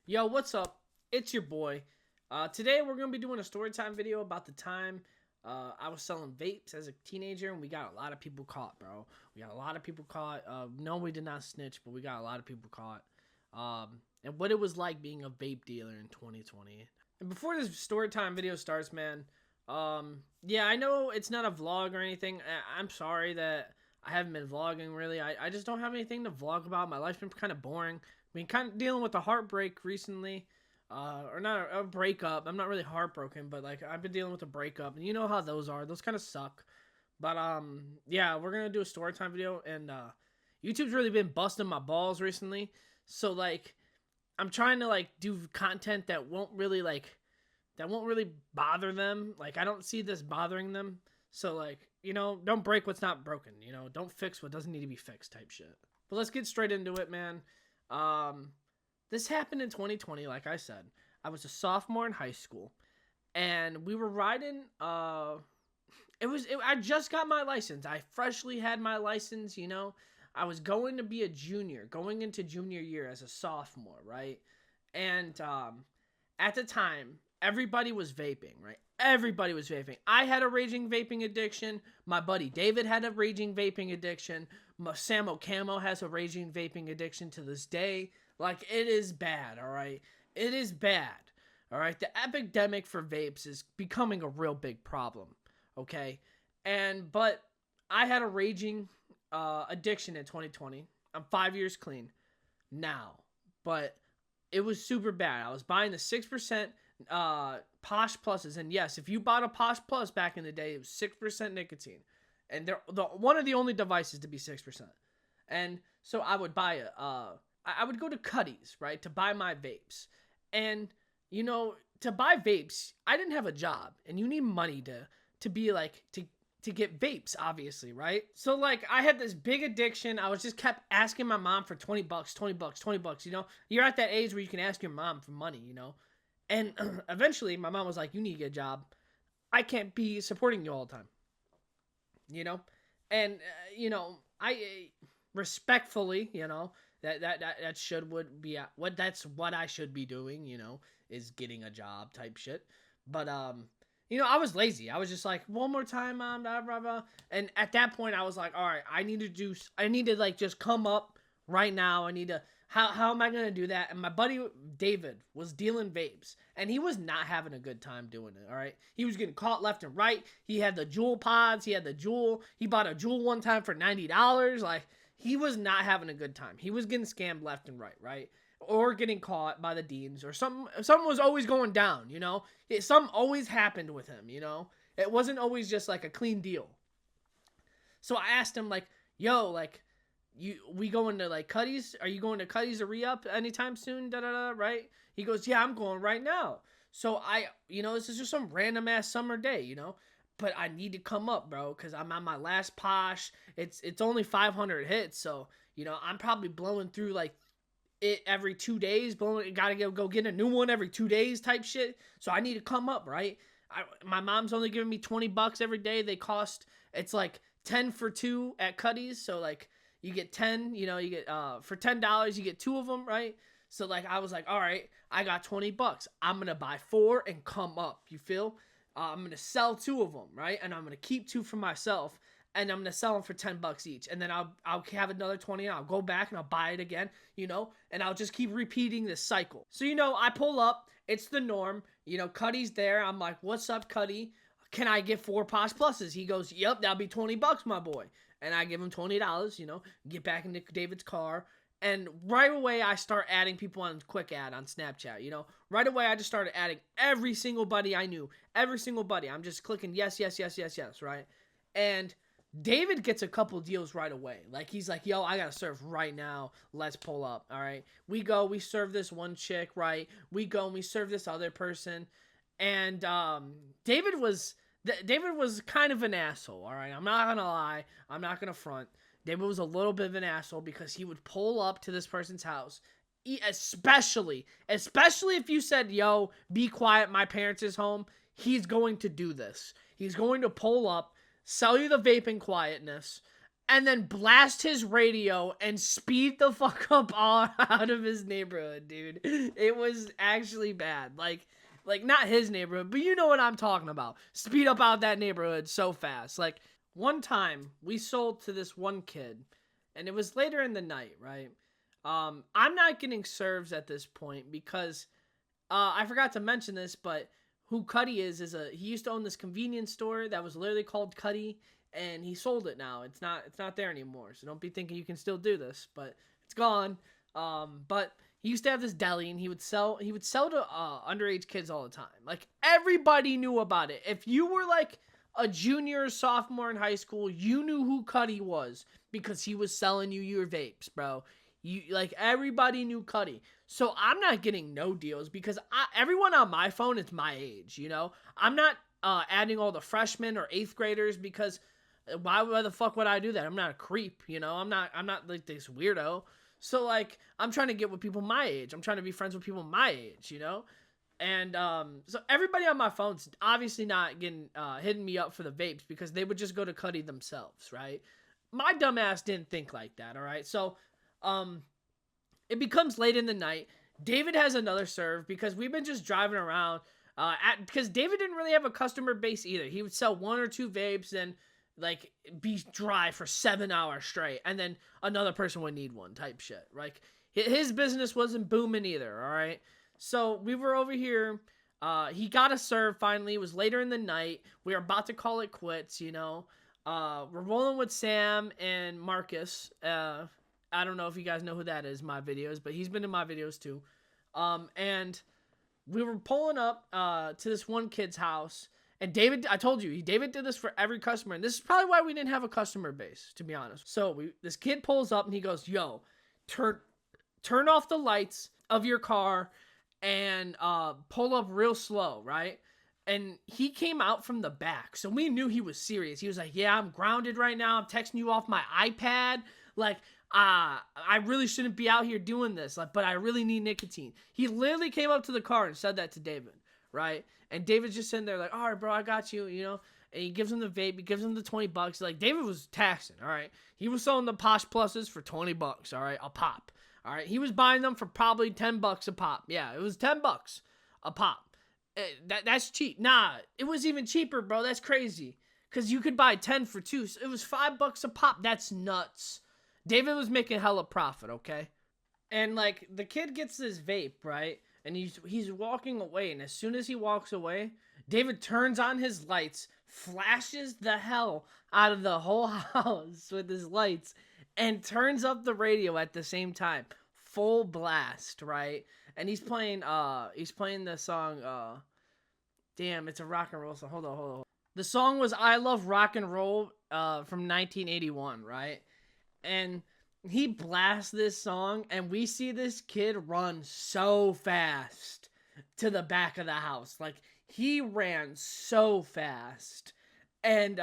Yo, what's up? It's your boy. Today we're gonna be doing a storytime video about the time I was selling vapes as a teenager, and we got a lot of people caught, bro. We got a lot of people caught. No, we did not snitch, but we got a lot of people caught. And what it was like being a vape dealer in 2020. And before this storytime video starts, man, yeah, I know it's not a vlog or anything. I'm sorry that I haven't been vlogging really. I just don't have anything to vlog about. My life's been kind of boring. I mean, kind of dealing with a heartbreak recently, or not a breakup. I'm not really heartbroken, but like I've been dealing with a breakup, and you know how those are. Those kind of suck. But yeah, we're gonna do a story time video, and YouTube's really been busting my balls recently. So like, I'm trying to like do content that won't really bother them. Like I don't see this bothering them. So like, don't break what's not broken. Don't fix what doesn't need to be fixed type shit. But let's get straight into it, man. Um, this happened in 2020, like I said. I was a sophomore in high school, and we were riding. I just got my license. I freshly had my license. I was going to be a junior, going into junior year as a sophomore, right? And at the time, everybody was vaping, right? Everybody was vaping. I had a raging vaping addiction. My buddy David had a raging vaping addiction. Samo Camo has a raging vaping addiction to this day. Like, it is bad, all right? It is bad, all right? The epidemic for vapes is becoming a real big problem, okay? But I had a raging addiction in 2020. I'm 5 years clean now, but it was super bad. I was buying the 6% Posh Pluses, and yes, if you bought a Posh Plus back in the day, it was 6% nicotine, and they're one of the only devices to be 6%. And so I would buy I would go to Cuddy's, right, to buy my vapes, and to buy vapes, I didn't have a job, and you need money to be like to get vapes, obviously, right? So like I had this big addiction. I was just kept asking my mom for 20 bucks, 20 bucks, 20 bucks, You're at that age where you can ask your mom for money, And eventually my mom was like, you need to get a job. I can't be supporting you all the time, And I respectfully, that would be that's what I should be doing, is getting a job type shit. But I was lazy. I was just like, one more time, mom, blah, blah, blah. And at that point, I was like, all right, I need to like just come up right now. How am I going to do that? And my buddy David was dealing vapes, and he was not having a good time doing it, all right? He was getting caught left and right. He had the Juul pods. He bought a Juul one time for $90. Like, he was not having a good time. He was getting scammed left and right? Or getting caught by the deans, or something was always going down, something always happened with him, it wasn't always just like a clean deal. So I asked him like, yo, like, we going to like Cuddy's? Are you going to Cuddy's to re-up anytime soon? Right? He goes, yeah, I'm going right now. So this is just some random ass summer day, but I need to come up, bro, because I'm on my last Posh. It's only 500 hits, so I'm probably blowing through like it every 2 days, gotta go get a new one every 2 days type shit. So I need to come up, right? My mom's only giving me 20 bucks every day. It's like 10 for 2 at Cuddy's. So like you get 10, you get for $10 you get 2 of them, right? So like I was like, all right, I got 20 bucks. I'm gonna buy 4 and come up. You feel? I'm gonna sell 2 of them, right? And I'm gonna keep 2 for myself. And I'm going to sell them for 10 bucks each. And then I'll have another 20 and I'll go back and I'll buy it again, and I'll just keep repeating this cycle. So, I pull up, it's the norm, Cuddy's there. I'm like, what's up, Cuddy? Can I get 4 Posh Pluses? He goes, yep, that'll be 20 bucks, my boy. And I give him $20, get back into David's car. And right away, I start adding people on Quick Add on Snapchat, Right away, I just started adding every single buddy I knew. Every single buddy. I'm just clicking yes, right? And David gets a couple deals right away. Like, he's like, yo, I gotta serve right now. Let's pull up, all right? We go, we serve this one chick, right? We go and we serve this other person. And David was kind of an asshole, all right? I'm not gonna lie. I'm not gonna front. David was a little bit of an asshole because he would pull up to this person's house, especially if you said, yo, be quiet, my parents is home. He's going to do this. He's going to pull up, sell you the vaping quietness, and then blast his radio and speed the fuck up all out of his neighborhood, dude. It was actually bad. Like not his neighborhood, but you know what I'm talking about. Speed up out of that neighborhood so fast. Like one time we sold to this one kid, and it was later in the night, right? I'm not getting serves at this point because I forgot to mention this, but who Cuddy is he used to own this convenience store that was literally called Cuddy, and he sold it now. It's not there anymore. So don't be thinking you can still do this, but it's gone. But he used to have this deli, and he would sell to underage kids all the time. Like everybody knew about it. If you were like a junior or sophomore in high school, you knew who Cuddy was because he was selling you your vapes, bro. Like everybody knew Cuddy. So I'm not getting no deals because everyone on my phone is my age, you know? I'm not adding all the freshmen or 8th graders because why the fuck would I do that? I'm not a creep, you know? I'm not like this weirdo. So like I'm trying to get with people my age. I'm trying to be friends with people my age, you know? And so everybody on my phone's obviously not getting hitting me up for the vapes because they would just go to Cuddy themselves, right? My dumb ass didn't think like that, all right? So it becomes late in the night. David has another serve because we've been just driving around because David didn't really have a customer base either. He would sell 1 or 2 vapes and like be dry for 7 hours straight, and then another person would need one type shit. Like his business wasn't booming either, all right? So we were over here. He got a serve finally. It was later in the night. We were about to call it quits, you know. We're rolling with Sam and Marcus. I don't know if you guys know who that is, my videos, but he's been in my videos too. And we were pulling up to this one kid's house, and David, I told you, David did this for every customer, and this is probably why we didn't have a customer base, to be honest. So this kid pulls up and he goes, "Yo, turn off the lights of your car and pull up real slow, right?" And he came out from the back, so we knew he was serious. He was like, "Yeah, I'm grounded right now. I'm texting you off my iPad. Like, I really shouldn't be out here doing this, like, but I really need nicotine." He literally came up to the car and said that to David, right? And David's just sitting there like, "All right, bro, I got you, you know." And he gives him the vape. He gives him the $20. Like, David was taxing, all right? He was selling the Posh Pluses for $20, all right? A pop, all right? He was buying them for probably $10 a pop. Yeah, it was $10 a pop. That's cheap. Nah, it was even cheaper, bro. That's crazy. Because you could buy 10 for 2. So it was $5 a pop. That's nuts. David was making hella profit, okay? And like the kid gets this vape, right? And he's walking away, and as soon as he walks away, David turns on his lights, flashes the hell out of the whole house with his lights, and turns up the radio at the same time. Full blast, right? And he's playing the song damn, it's a rock and roll song. Hold on. The song was I Love Rock and Roll from 1981, right? And he blasts this song, and we see this kid run so fast to the back of the house. Like, he ran so fast. And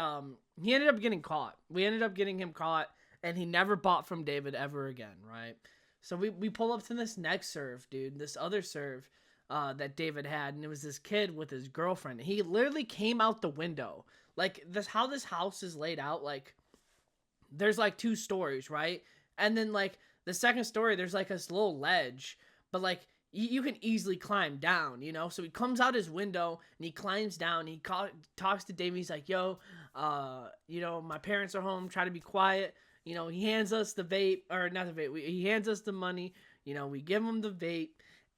he ended up getting caught. We ended up getting him caught, and he never bought from David ever again, right? So we pull up to this next serve, dude. This other serve that David had, and it was this kid with his girlfriend. He literally came out the window. Like, how this house is laid out, like, there's like 2 stories, right? And then like the second story, there's like this little ledge, but like you can easily climb down, you know? So he comes out his window and he climbs down. He talks to David. He's like, "Yo, you know, my parents are home. Try to be quiet." You know, he hands us the vape, or not the vape. He hands us the money. You know, we give him the vape,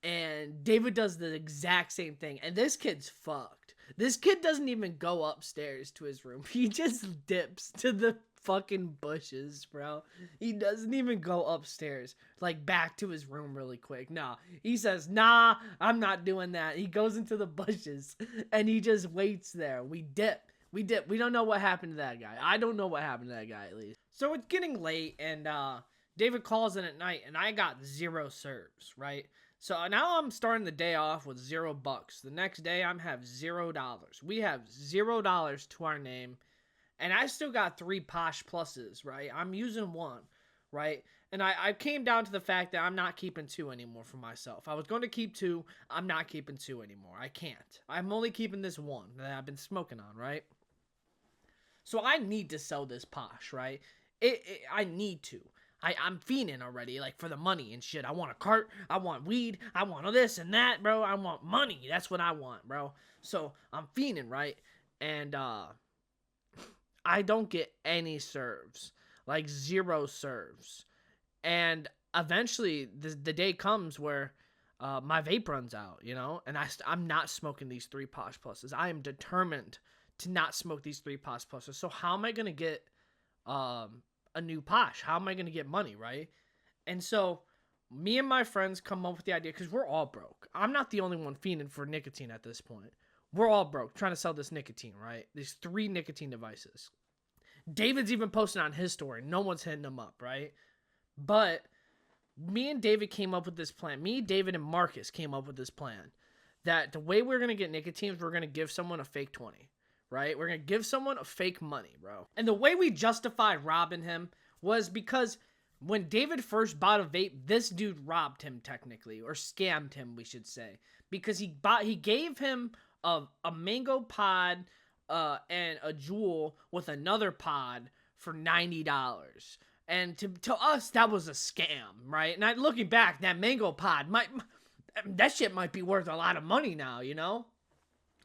and David does the exact same thing. And this kid's fucked. This kid doesn't even go upstairs to his room. He just dips to the fucking bushes, bro. He doesn't even go upstairs, like back to his room really quick. No, he says, "Nah, I'm not doing that." He goes into the bushes and he just waits there. We dip. We don't know what happened to that guy. I don't know what happened to that guy, at least. So it's getting late, and David calls in at night, and I got 0 serves, right? So now I'm starting the day off with $0. The next day I'm have $0. We have $0 to our name. And I still got 3 Posh Pluses, right? I'm using 1, right? And I came down to the fact that I'm not keeping 2 anymore for myself. I was going to keep 2. I'm not keeping 2 anymore. I can't. I'm only keeping this 1 that I've been smoking on, right? So I need to sell this Posh, right? I need to. I'm fiending already, like, for the money and shit. I want a cart. I want weed. I want all this and that, bro. I want money. That's what I want, bro. So I'm fiending, right? And I don't get any serves, like zero serves. And eventually, the day comes where my vape runs out, and I'm not smoking these 3 Posh Pluses. I am determined to not smoke these 3 Posh Pluses. So how am I gonna get a new Posh? How am I gonna get money, right? And so me and my friends come up with the idea, because we're all broke. I'm not the only one fiending for nicotine at this point. We're all broke trying to sell this nicotine, right? These 3 nicotine devices. David's even posting on his story. No one's hitting him up, right? But me and David came up with this plan. Me, David, and Marcus came up with this plan that the way we're going to get nicotine is we're going to give someone a fake 20, right? We're going to give someone a fake money, bro. And the way we justified robbing him was because when David first bought a vape, this dude robbed him technically, or scammed him, we should say, because he gave him a mango pod and a Juul with another pod for $90. And to us, that was a scam, right? And looking back, that mango pod that shit might be worth a lot of money now,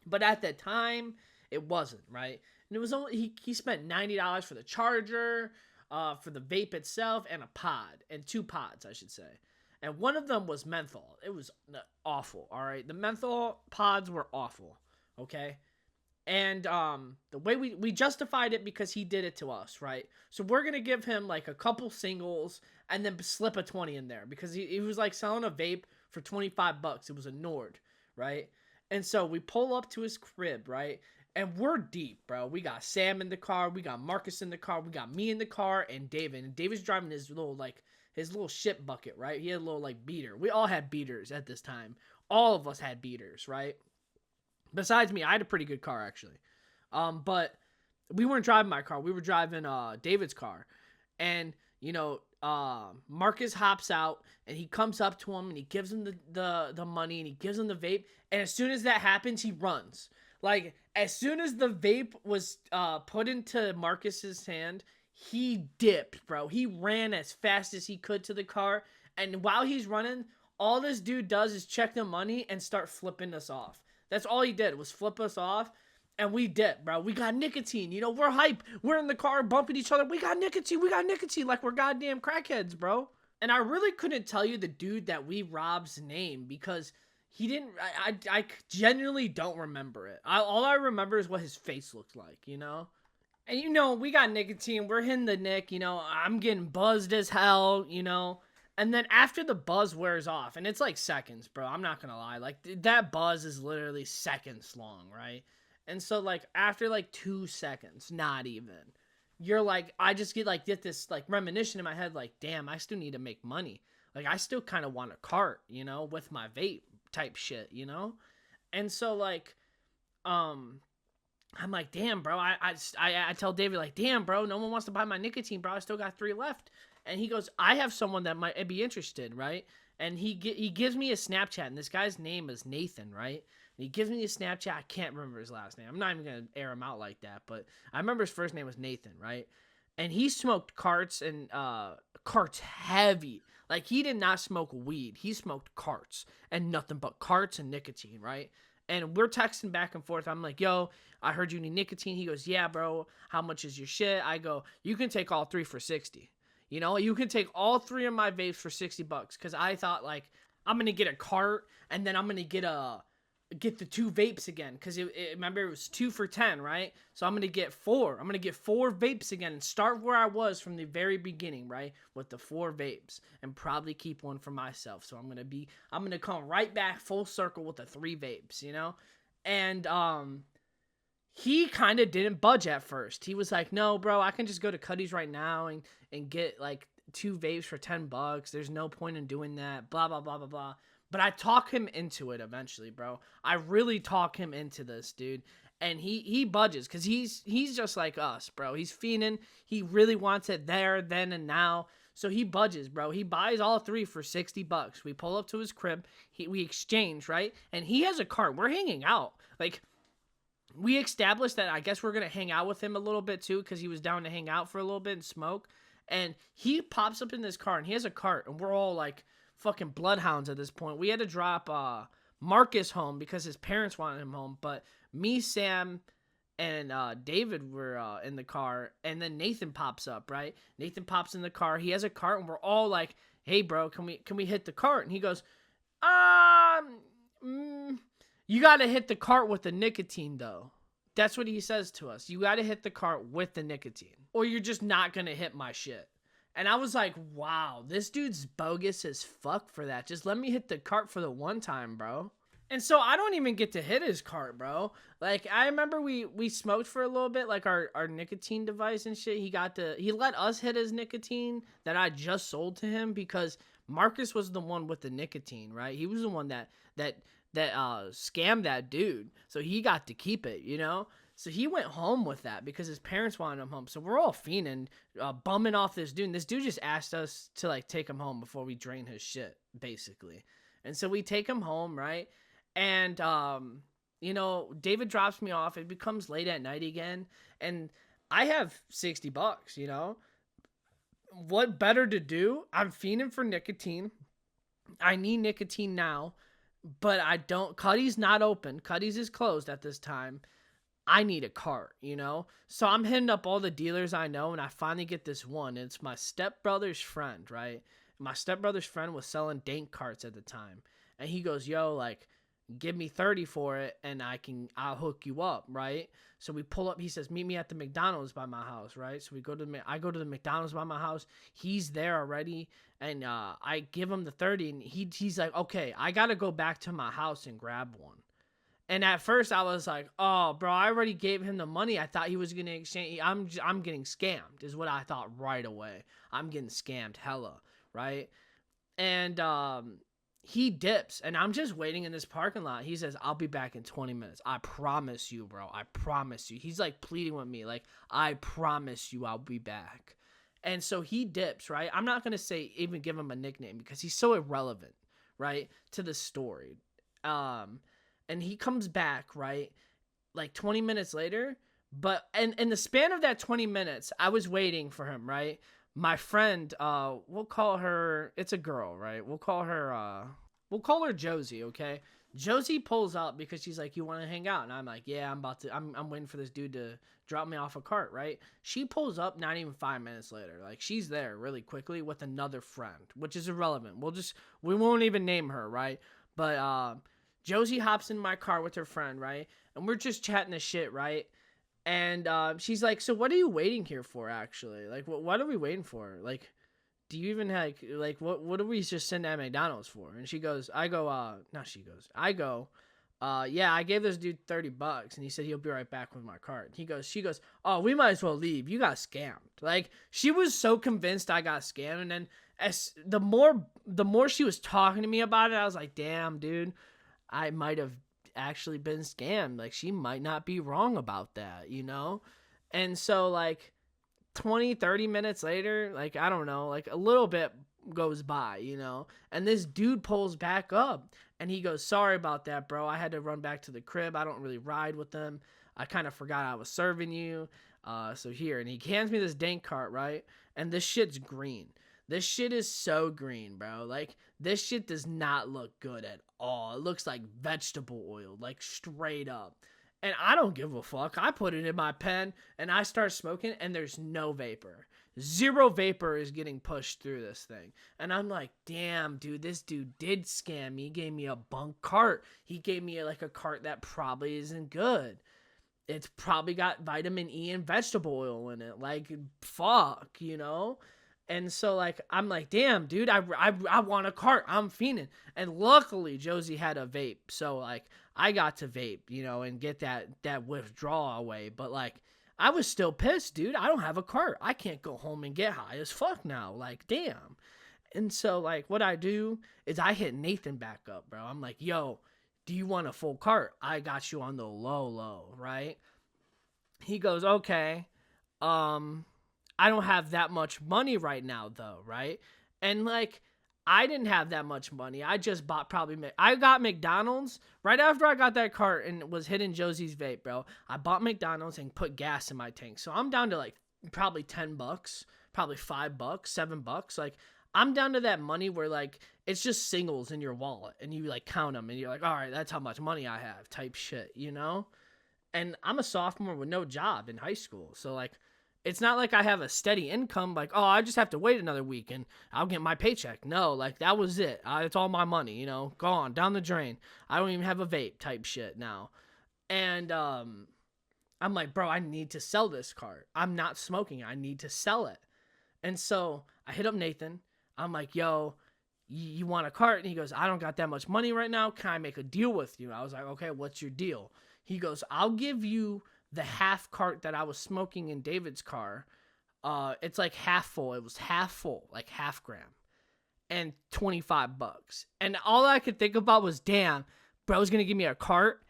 But at the time, it wasn't, right? And it was only he spent $90 for the charger, for the vape itself, and a pod, and 2 pods, I should say. And one of them was menthol. It was awful, all right? The menthol pods were awful, okay? And the way we justified it because he did it to us, right? So we're going to give him like a couple singles and then slip a 20 in there, because he was like selling a vape for $25. It was a Nord, right? And so we pull up to his crib, right? And we're deep, bro. We got Sam in the car. We got Marcus in the car. We got me in the car and David. And David's driving his little shit bucket, right? He had a little like beater. We all had beaters at this time. All of us had beaters, right? Besides me, I had a pretty good car, actually. But we weren't driving my car. We were driving David's car. And, Marcus hops out, and he comes up to him, and he gives him the money, and he gives him the vape. And as soon as that happens, he runs. Like, as soon as the vape was put into Marcus's hand, he dipped, bro. He ran as fast as he could to the car. And while he's running, all this dude does is check the money and start flipping us off. That's all he did, was flip us off, and we dipped, bro. We got nicotine. We're hype. We're in the car bumping each other. We got nicotine. Like we're goddamn crackheads, bro. And I really couldn't tell you the dude that we robbed's name, because he didn't. I genuinely don't remember it. All I remember is what his face looked like, And we got nicotine. We're hitting the nick. I'm getting buzzed as hell. And then after the buzz wears off, and it's like seconds, bro, I'm not gonna lie, like that buzz is literally seconds long, right? And so like after like 2 seconds, not even, you're like, I just get this like reminiscence in my head, like, damn, I still need to make money. Like I still kind of want a cart, with my vape type shit, And so like, I'm like, damn, bro, I tell David, like, damn, bro, no one wants to buy my nicotine, bro. I still got 3 left. And he goes, I have someone that might be interested, right? And he gives me a Snapchat, and this guy's name is Nathan, right? And he gives me a Snapchat. I can't remember his last name. I'm not even going to air him out like that, but I remember his first name was Nathan, right? And he smoked carts, and carts heavy. Like, he did not smoke weed. He smoked carts, and nothing but carts and nicotine, right? And we're texting back and forth. I'm like, yo, I heard you need nicotine. He goes, yeah, bro. How much is your shit? I go, you can take all 3 for 60. You can take all 3 of my vapes for $60, because I thought, like, I'm going to get a cart, and then I'm going to get the 2 vapes again, because remember, it was 2 for 10, right? So I'm going to get 4. I'm going to get 4 vapes again and start where I was from the very beginning, right? With the 4 vapes, and probably keep 1 for myself. So I'm going to come right back full circle with the 3 vapes, And, he kind of didn't budge at first. He was like, no, bro, I can just go to Cuddy's right now and get like 2 vapes for $10. There's no point in doing that, blah, blah, blah, blah, blah. But I talk him into it eventually, bro. I really talk him into this, dude. And he budges, because he's just like us, bro. He's fiending. He really wants it there, then, and now. So he budges, bro. He buys all 3 for $60. We pull up to his crib. We exchange, right? And he has a cart. We're hanging out. Like, we established that I guess we're going to hang out with him a little bit too, because he was down to hang out for a little bit and smoke. And he pops up in this car, and he has a cart, and we're all like fucking bloodhounds at this point. We had to drop Marcus home because his parents wanted him home, but me, Sam, and David were in the car, and then Nathan pops up, right? Nathan pops in the car. He has a cart, and we're all like, "Hey, bro, can we hit the cart?" And he goes, you got to hit the cart with the nicotine, though." That's what he says to us. You got to hit the cart with the nicotine, or you're just not going to hit my shit. And I was like, wow, this dude's bogus as fuck for that. Just let me hit the cart for the one time, bro. And so I don't even get to hit his cart, bro. Like, I remember we smoked for a little bit, like our nicotine device and shit. He let us hit his nicotine that I just sold to him because Marcus was the one with the nicotine, right? He was the one that scammed that dude. So he got to keep it, you know? So he went home with that because his parents wanted him home. So we're all fiending, bumming off this dude. And this dude just asked us to like take him home before we drain his shit, basically. And so we take him home, right? And, you know, David drops me off. It becomes late at night again. And I have $60, you know? What better to do? I'm fiending for nicotine. I need nicotine now. But I don't. Cuddy's not open. Cuddy's is closed at this time. I need a cart, you know? So I'm hitting up all the dealers I know, and I finally get this one. It's my stepbrother's friend, right? My stepbrother's friend was selling dank carts at the time. And he goes, yo, like, give me 30 for it, and I'll hook you up, right? So we pull up. He says, meet me at the McDonald's by my house, right? So I go to the McDonald's by my house. He's there already, and I give him the 30, and he's like, okay, I gotta go back to my house and grab one. And at first I was like, oh, bro, I already gave him the money. I thought he was gonna exchange. I'm getting scammed, is what I thought right away. I'm getting scammed, hella, right? And he dips, and I'm just waiting in this parking lot. He says, I'll be back in 20 minutes. I promise you, bro. I promise you. He's like pleading with me, like, I promise you I'll be back. And so he dips, right? I'm not going to even give him a nickname because he's so irrelevant, right, to the story. And he comes back, right, like 20 minutes later. But in the span of that 20 minutes, I was waiting for him, right? My friend, we'll call her, it's a girl, right? We'll call her Josie, okay? Josie pulls up because she's like, you want to hang out? And I'm like, yeah, I'm waiting for this dude to drop me off a cart, right? She pulls up not even 5 minutes later. Like, she's there really quickly with another friend, which is irrelevant. We won't even name her, right? But Josie hops in my car with her friend, right? And we're just chatting this shit, right? And she's like, so what are you waiting here for, actually? Like, what are we waiting for? Like, do you even like what are we just sitting at McDonald's for? And I go, yeah, I gave this dude $30 and he said he'll be right back with my card. She goes, oh, we might as well leave. You got scammed. Like, she was so convinced I got scammed. And then the more she was talking to me about it, I was like, damn, dude, I might have actually been scammed. Like, she might not be wrong about that, you know? And so, like, 20-30 minutes later, like, I don't know, like, a little bit goes by, you know? And this dude pulls back up, and he goes, sorry about that, bro. I had to run back to the crib. I don't really ride with them. I kind of forgot I was serving you. So here. And he hands me this dank cart, right? And this shit's green. This shit is so green, bro. Like, this shit does not look good at all. It looks like vegetable oil, like, straight up. And I don't give a fuck. I put it in my pen, and I start smoking, and there's no vapor. Zero vapor is getting pushed through this thing. And I'm like, damn, dude, this dude did scam me. He gave me a bunk cart. He gave me, like, a cart that probably isn't good. It's probably got vitamin E and vegetable oil in it. Like, fuck, you know? And so, like, I'm like, damn, dude, I want a cart. I'm fiending. And luckily, Josie had a vape. So, like, I got to vape, you know, and get that withdrawal away. But, like, I was still pissed, dude. I don't have a cart. I can't go home and get high as fuck now. Like, damn. And so, like, what I do is I hit Nathan back up, bro. I'm like, yo, do you want a full cart? I got you on the low, right? He goes, okay. I don't have that much money right now, though, right? And, like, I didn't have that much money. I just bought I got McDonald's right after I got that cart and was hitting Josie's vape, bro. I bought McDonald's and put gas in my tank. So I'm down to, like, probably $10 probably $5, $7. Like, I'm down to that money where like it's just singles in your wallet and you like count them and you're like, all right, that's how much money I have type shit, you know? And I'm a sophomore with no job in high school. So like it's not like I have a steady income like, oh, I just have to wait another week and I'll get my paycheck. No, like that was it. It's all my money, you know, gone down the drain. I don't even have a vape type shit now. And I'm like, bro, I need to sell this cart. I'm not smoking. I need to sell it. And so I hit up Nathan. I'm like, yo, you want a cart? And he goes, I don't got that much money right now. Can I make a deal with you? I was like, okay, what's your deal? He goes, I'll give you the half cart that I was smoking in David's car. It's like half full. It was half full, like half gram, and $25. And all I could think about was, damn, bro's gonna give me a cart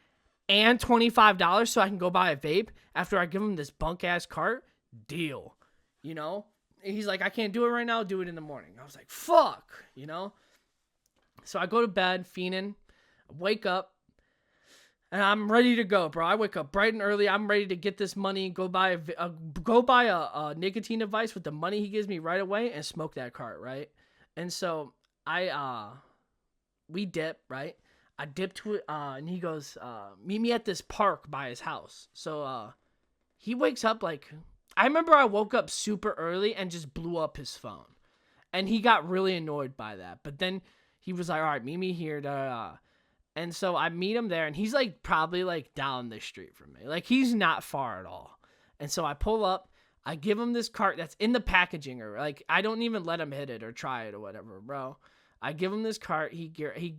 and $25 so I can go buy a vape after I give him this bunk ass cart. Deal, you know? He's like, I can't do it right now. I'll do it in the morning. I was like, fuck, you know? So I go to bed, fiending, wake up, and I'm ready to go, bro. I wake up bright and early. I'm ready to get this money, go buy a nicotine device with the money he gives me right away and smoke that cart, right? And so we dip, right? I dip to it, and he goes, meet me at this park by his house. So he wakes up like, I remember I woke up super early and just blew up his phone. And he got really annoyed by that. But then he was like, all right, meet me here. And so I meet him there, and he's like probably like down the street from me. Like he's not far at all. And so I pull up, I give him this cart that's in the packaging, or like I don't even let him hit it or try it or whatever, bro. I give him this cart, he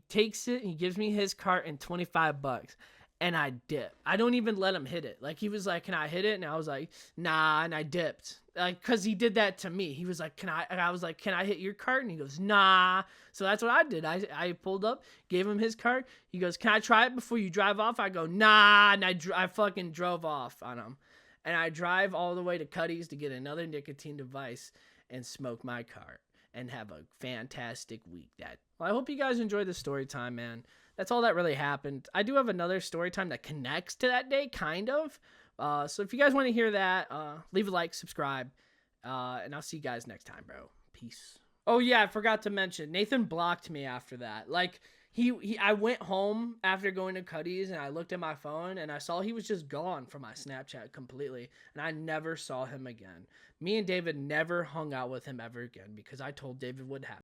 takes it, he gives me his cart and $25. And I dip. I don't even let him hit it. Like he was like, can I hit it? And I was like, nah. And I dipped. Like, cause he did that to me. He was like, can I? And I was like, can I hit your cart? And he goes, nah. So that's what I did. I pulled up, gave him his cart. He goes, can I try it before you drive off? I go, nah. And I fucking drove off on him. And I drive all the way to Cuddy's to get another nicotine device and smoke my cart and have a fantastic week. Well, I hope you guys enjoyed the story time, man. That's all that really happened. I do have another story time that connects to that day, kind of. So if you guys want to hear that, leave a like, subscribe, and I'll see you guys next time, bro. Peace. Oh yeah, I forgot to mention, Nathan blocked me after that. Like I went home after going to Cuddy's and I looked at my phone and I saw he was just gone from my Snapchat completely, and I never saw him again. Me and David never hung out with him ever again because I told David what happened.